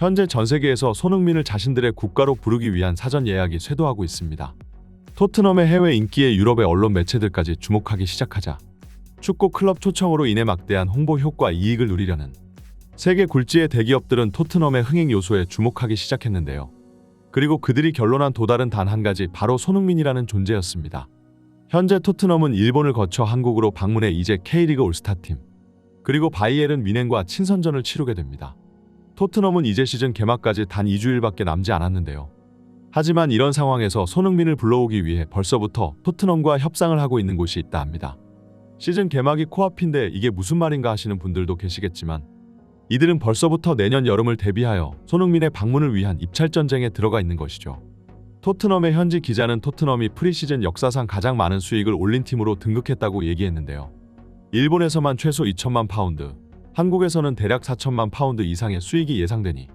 현재 전 세계에서 손흥민을 자신들의 국가로 부르기 위한 사전 예약이 쇄도하고 있습니다. 토트넘의 해외 인기에 유럽의 언론 매체들까지 주목하기 시작하자 축구 클럽 초청으로 인해 막대한 홍보 효과 이익을 누리려는 세계 굴지의 대기업들은 토트넘의 흥행 요소에 주목하기 시작했는데요. 그리고 그들이 결론한 도달은 단 한 가지, 바로 손흥민이라는 존재였습니다. 현재 토트넘은 일본을 거쳐 한국으로 방문해 이제 K리그 올스타팀 그리고 바이에른 뮌헨과 친선전을 치르게 됩니다. 토트넘은 이제 시즌 개막까지 단 2주일밖에 남지 않았는데요. 하지만 이런 상황에서 손흥민을 불러오기 위해 벌써부터 토트넘과 협상을 하고 있는 곳이 있다 합니다. 시즌 개막이 코앞인데 이게 무슨 말인가 하시는 분들도 계시겠지만 이들은 벌써부터 내년 여름을 대비하여 손흥민의 방문을 위한 입찰전쟁에 들어가 있는 것이죠. 토트넘의 현지 기자는 토트넘이 프리시즌 역사상 가장 많은 수익을 올린 팀으로 등극했다고 얘기했는데요. 일본에서만 최소 2천만 파운드, 한국에서는 대략 4천만 파운드 이상의 수익이 예상되니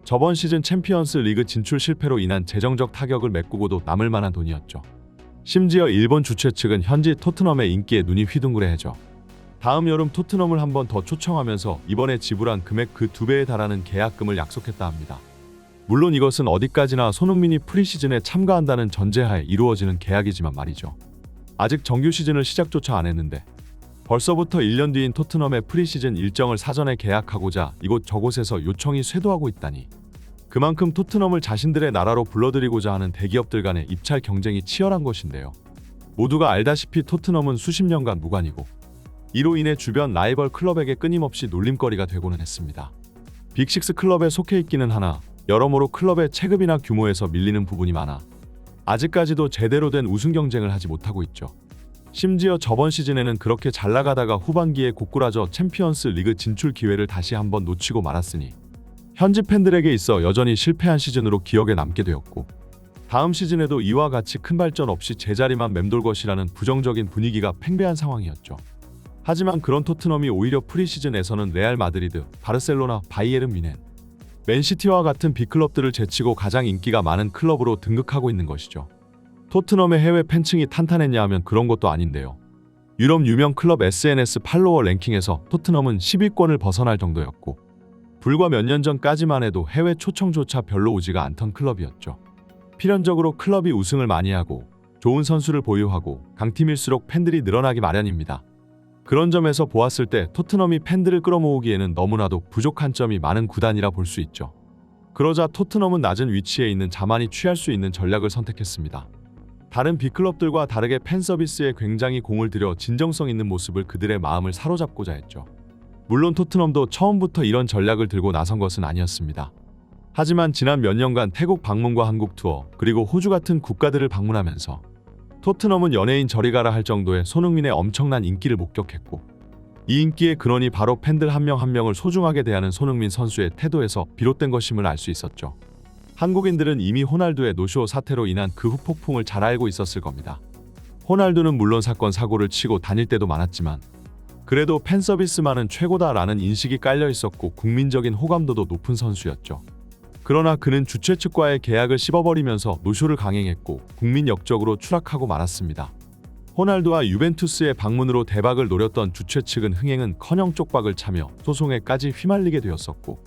저번 시즌 챔피언스 리그 진출 실패로 인한 재정적 타격을 메꾸고도 남을 만한 돈이었죠. 심지어 일본 주최 측은 현지 토트넘의 인기에 눈이 휘둥그레해져 다음 여름 토트넘을 한 번 더 초청하면서 이번에 지불한 금액 그 2배에 달하는 계약금을 약속했다 합니다. 물론 이것은 어디까지나 손흥민이 프리시즌에 참가한다는 전제하에 이루어지는 계약이지만 말이죠. 아직 정규 시즌을 시작조차 안 했는데 벌써부터 1년 뒤인 토트넘의 프리시즌 일정을 사전에 계약하고자 이곳저곳에서 요청이 쇄도하고 있다니 그만큼 토트넘을 자신들의 나라로 불러들이고자 하는 대기업들 간의 입찰 경쟁이 치열한 것인데요. 모두가 알다시피 토트넘은 수십 년간 무관이고 이로 인해 주변 라이벌 클럽에게 끊임없이 놀림거리가 되고는 했습니다. 빅식스 클럽에 속해 있기는 하나 여러모로 클럽의 체급이나 규모에서 밀리는 부분이 많아 아직까지도 제대로 된 우승 경쟁을 하지 못하고 있죠. 심지어 저번 시즌에는 그렇게 잘 나가다가 후반기에 고꾸라져 챔피언스 리그 진출 기회를 다시 한번 놓치고 말았으니 현지 팬들에게 있어 여전히 실패한 시즌으로 기억에 남게 되었고 다음 시즌에도 이와 같이 큰 발전 없이 제자리만 맴돌 것이라는 부정적인 분위기가 팽배한 상황이었죠. 하지만 그런 토트넘이 오히려 프리시즌에서는 레알 마드리드, 바르셀로나, 바이에른 뮌헨, 맨시티와 같은 빅클럽들을 제치고 가장 인기가 많은 클럽으로 등극하고 있는 것이죠. 토트넘의 해외 팬층이 탄탄했냐 하면 그런 것도 아닌데요. 유럽 유명 클럽 SNS 팔로워 랭킹에서 토트넘은 10위권을 벗어날 정도였고 불과 몇 년 전까지만 해도 해외 초청조차 별로 오지가 않던 클럽이었죠. 필연적으로 클럽이 우승을 많이 하고 좋은 선수를 보유하고 강팀일수록 팬들이 늘어나기 마련입니다. 그런 점에서 보았을 때 토트넘이 팬들을 끌어모으기에는 너무나도 부족한 점이 많은 구단이라 볼 수 있죠. 그러자 토트넘은 낮은 위치에 있는 자만이 취할 수 있는 전략을 선택했습니다. 다른 빅클럽들과 다르게 팬 서비스에 굉장히 공을 들여 진정성 있는 모습을 그들의 마음을 사로잡고자 했죠. 물론 토트넘도 처음부터 이런 전략을 들고 나선 것은 아니었습니다. 하지만 지난 몇 년간 태국 방문과 한국 투어 그리고 호주 같은 국가들을 방문하면서 토트넘은 연예인 저리 가라 할 정도의 손흥민의 엄청난 인기를 목격했고 이 인기의 근원이 바로 팬들 한 명 한 명을 소중하게 대하는 손흥민 선수의 태도에서 비롯된 것임을 알 수 있었죠. 한국인들은 이미 호날두의 노쇼 사태로 인한 그 후폭풍을 잘 알고 있었을 겁니다. 호날두는 물론 사건 사고를 치고 다닐 때도 많았지만 그래도 팬 서비스만은 최고다라는 인식이 깔려 있었고 국민적인 호감도도 높은 선수였죠. 그러나 그는 주최 측과의 계약을 씹어버리면서 노쇼를 강행했고 국민 역적으로 추락하고 말았습니다. 호날두와 유벤투스의 방문으로 대박을 노렸던 주최 측은 흥행은커녕 쪽박을 차며 소송에까지 휘말리게 되었었고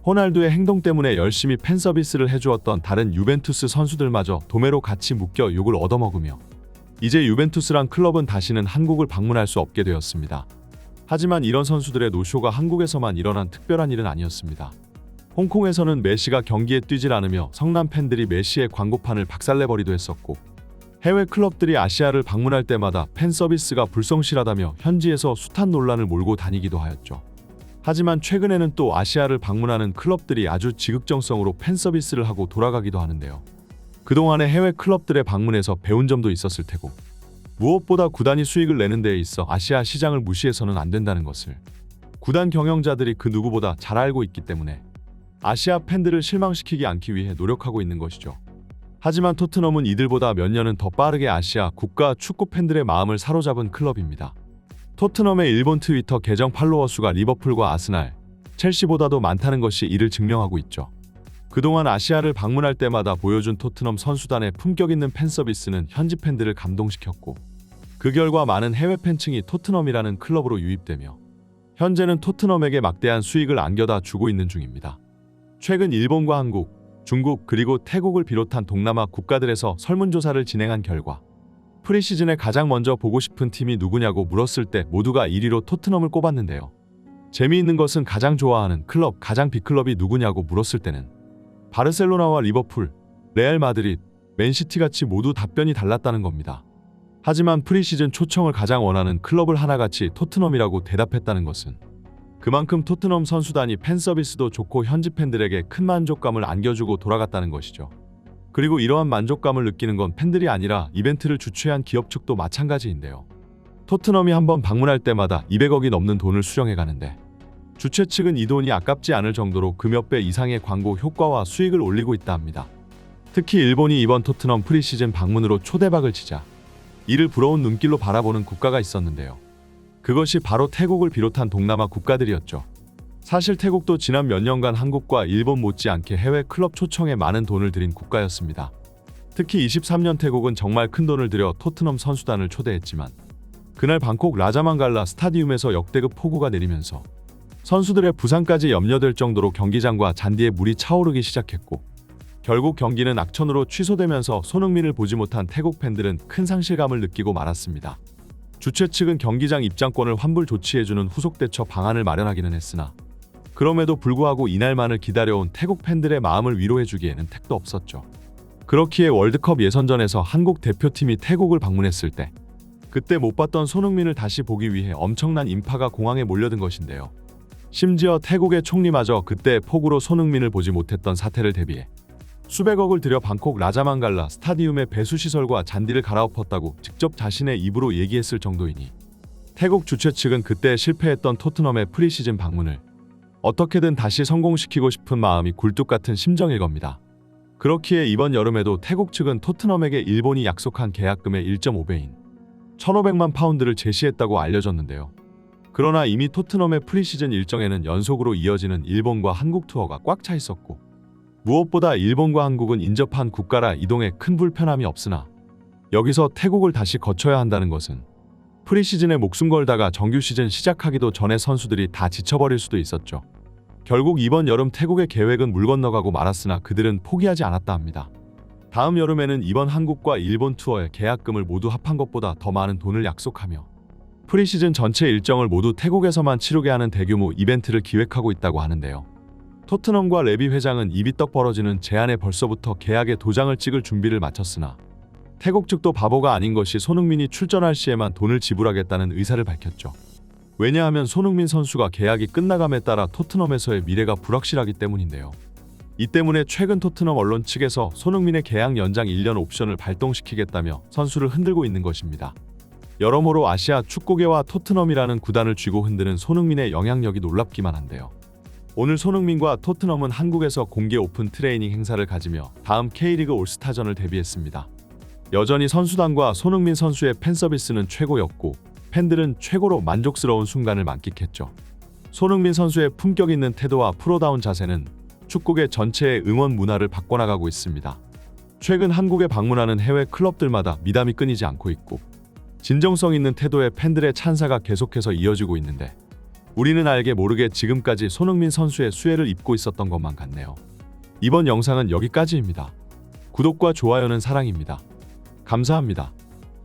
호날두의 행동 때문에 열심히 팬 서비스를 해주었던 다른 유벤투스 선수들마저 도매로 같이 묶여 욕을 얻어먹으며 이제 유벤투스란 클럽은 다시는 한국을 방문할 수 없게 되었습니다. 하지만 이런 선수들의 노쇼가 한국에서만 일어난 특별한 일은 아니었습니다. 홍콩에서는 메시가 경기에 뛰질 않으며 성남 팬들이 메시의 광고판을 박살내버리도 했었고 해외 클럽들이 아시아를 방문할 때마다 팬 서비스가 불성실하다며 현지에서 숱한 논란을 몰고 다니기도 하였죠. 하지만 최근에는 또 아시아를 방문하는 클럽들이 아주 지극정성으로 팬 서비스를 하고 돌아가기도 하는데요. 그동안의 해외 클럽들의 방문에서 배운 점도 있었을 테고 무엇보다 구단이 수익을 내는 데에 있어 아시아 시장을 무시해서는 안 된다는 것을 구단 경영자들이 그 누구보다 잘 알고 있기 때문에 아시아 팬들을 실망시키지 않기 위해 노력하고 있는 것이죠. 하지만 토트넘은 이들보다 몇 년은 더 빠르게 아시아 국가 축구 팬들의 마음을 사로잡은 클럽입니다. 토트넘의 일본 트위터 계정 팔로워 수가 리버풀과 아스날, 첼시보다도 많다는 것이 이를 증명하고 있죠. 그동안 아시아를 방문할 때마다 보여준 토트넘 선수단의 품격 있는 팬 서비스는 현지 팬들을 감동시켰고 그 결과 많은 해외 팬층이 토트넘이라는 클럽으로 유입되며 현재는 토트넘에게 막대한 수익을 안겨다 주고 있는 중입니다. 최근 일본과 한국, 중국 그리고 태국을 비롯한 동남아 국가들에서 설문조사를 진행한 결과 프리시즌에 가장 먼저 보고 싶은 팀이 누구냐고 물었을 때 모두가 1위로 토트넘을 꼽았는데요. 재미있는 것은 가장 좋아하는 클럽, 가장 빅클럽이 누구냐고 물었을 때는 바르셀로나와 리버풀, 레알 마드리드, 맨시티같이 모두 답변이 달랐다는 겁니다. 하지만 프리시즌 초청을 가장 원하는 클럽을 하나같이 토트넘이라고 대답했다는 것은 그만큼 토트넘 선수단이 팬서비스도 좋고 현지 팬들에게 큰 만족감을 안겨주고 돌아갔다는 것이죠. 그리고 이러한 만족감을 느끼는 건 팬들이 아니라 이벤트를 주최한 기업 측도 마찬가지인데요. 토트넘이 한번 방문할 때마다 200억이 넘는 돈을 수령해 가는데 주최 측은 이 돈이 아깝지 않을 정도로 그 몇 배 이상의 광고 효과와 수익을 올리고 있다 합니다. 특히 일본이 이번 토트넘 프리시즌 방문으로 초대박을 치자 이를 부러운 눈길로 바라보는 국가가 있었는데요. 그것이 바로 태국을 비롯한 동남아 국가들이었죠. 사실 태국도 지난 몇 년간 한국과 일본 못지않게 해외 클럽 초청에 많은 돈을 들인 국가였습니다. 특히 23년 태국은 정말 큰 돈을 들여 토트넘 선수단을 초대했지만 그날 방콕 라자만갈라 스타디움에서 역대급 폭우가 내리면서 선수들의 부상까지 염려될 정도로 경기장과 잔디에 물이 차오르기 시작했고 결국 경기는 악천후로 취소되면서 손흥민을 보지 못한 태국 팬들은 큰 상실감을 느끼고 말았습니다. 주최 측은 경기장 입장권을 환불 조치해주는 후속 대처 방안을 마련하기는 했으나 그럼에도 불구하고 이날만을 기다려온 태국 팬들의 마음을 위로해주기에는 택도 없었죠. 그렇기에 월드컵 예선전에서 한국 대표팀이 태국을 방문했을 때 그때 못 봤던 손흥민을 다시 보기 위해 엄청난 인파가 공항에 몰려든 것인데요. 심지어 태국의 총리마저 그때 폭우로 손흥민을 보지 못했던 사태를 대비해 수백억을 들여 방콕 라자만갈라 스타디움의 배수시설과 잔디를 갈아엎었다고 직접 자신의 입으로 얘기했을 정도이니 태국 주최 측은 그때 실패했던 토트넘의 프리시즌 방문을 어떻게든 다시 성공시키고 싶은 마음이 굴뚝 같은 심정일 겁니다. 그렇기에 이번 여름에도 태국 측은 토트넘에게 일본이 약속한 계약금의 1.5배인 1,500만 파운드를 제시했다고 알려졌는데요. 그러나 이미 토트넘의 프리시즌 일정에는 연속으로 이어지는 일본과 한국 투어가 꽉 차 있었고 무엇보다 일본과 한국은 인접한 국가라 이동에 큰 불편함이 없으나 여기서 태국을 다시 거쳐야 한다는 것은 프리시즌에 목숨 걸다가 정규 시즌 시작하기도 전에 선수들이 다 지쳐버릴 수도 있었죠. 결국 이번 여름 태국의 계획은 물 건너가고 말았으나 그들은 포기하지 않았다 합니다. 다음 여름에는 이번 한국과 일본 투어의 계약금을 모두 합한 것보다 더 많은 돈을 약속하며 프리시즌 전체 일정을 모두 태국에서만 치르게 하는 대규모 이벤트를 기획하고 있다고 하는데요. 토트넘과 레비 회장은 입이 떡 벌어지는 제안에 벌써부터 계약에 도장을 찍을 준비를 마쳤으나 태국 측도 바보가 아닌 것이 손흥민이 출전할 시에만 돈을 지불하겠다는 의사를 밝혔죠. 왜냐하면 손흥민 선수가 계약이 끝나감에 따라 토트넘에서의 미래가 불확실하기 때문인데요. 이 때문에 최근 토트넘 언론 측에서 손흥민의 계약 연장 1년 옵션을 발동시키겠다며 선수를 흔들고 있는 것입니다. 여러모로 아시아 축구계와 토트넘이라는 구단을 쥐고 흔드는 손흥민의 영향력이 놀랍기만 한데요. 오늘 손흥민과 토트넘은 한국에서 공개 오픈 트레이닝 행사를 가지며 다음 K리그 올스타전을 대비했습니다. 여전히 선수단과 손흥민 선수의 팬서비스는 최고였고 팬들은 최고로 만족스러운 순간을 만끽했죠. 손흥민 선수의 품격 있는 태도와 프로다운 자세는 축구계 전체의 응원 문화를 바꿔나가고 있습니다. 최근 한국에 방문하는 해외 클럽들마다 미담이 끊이지 않고 있고 진정성 있는 태도의 팬들의 찬사가 계속해서 이어지고 있는데 우리는 알게 모르게 지금까지 손흥민 선수의 수혜를 입고 있었던 것만 같네요. 이번 영상은 여기까지입니다. 구독과 좋아요는 사랑입니다. 감사합니다.